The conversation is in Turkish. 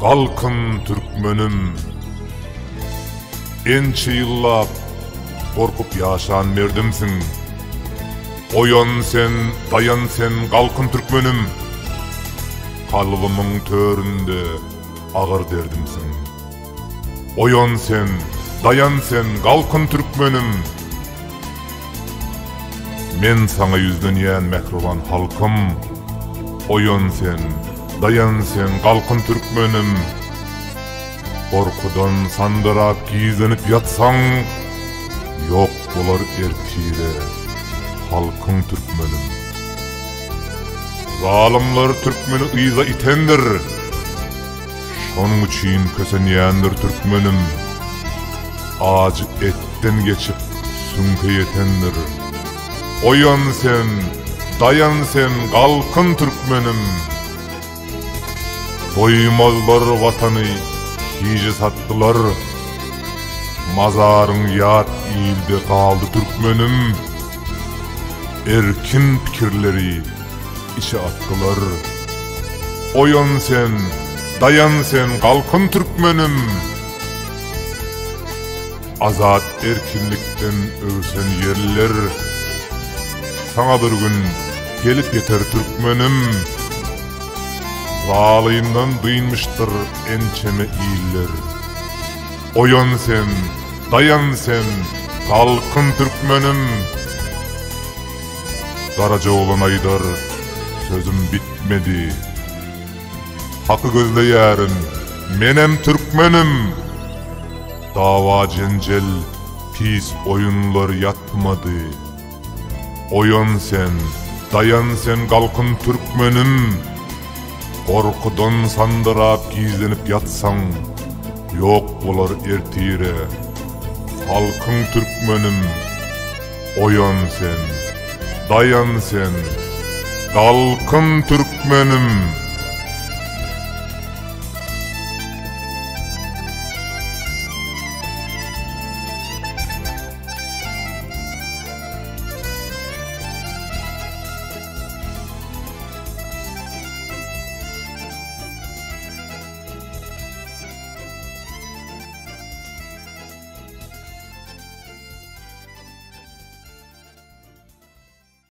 Galkın türkmenim. Ençe yıllap korkup yaşan berdimsin. Oyan sen, dayan sen galkın türkmenim. Kalbımın töründe ağır derdimsin. Oyan sen, dayan sen galkın türkmenim. Men sana yüzlenýän mehriban halkym. Oyan sen, dayan sen galkın türkmenim. Korkudan sandırap gizlenip yatsaň, yok bolar ertire halkın türkmenim. Zalimler türkmeni ıyza itendir, şonuň üçin kösenýändir türkmenim. Acı etten geçip sünke yetendir. Oyan sen, dayan sen galkın türkmenim. Doymazlar vatany hice sattılar. Mazarın yat ilde kaldı türkmenim. Erkin pikirleri işe attılar. Oyan sen, dayan sen galkın türkmenim. Azat erkinlikten öwsen yerler, sana bir gün gelip yeter türkmenim. Zalıyından duyulmuştur ençeme iyiller. Oyan sen, dayan sen galkın türkmenim. Karaca olan Aydar, sözüm bitmedi. Hakkı gözleýärim, menem türkmenim. Dava cencel, pis oyunlar yatmadı. Oyan sen, dayan sen galkın türkmenim. Korkudan sandırap gizlenip yatsaň, yok bolar ertire halkın türkmenim. Oyan sen, dayan sen galkın türkmenim.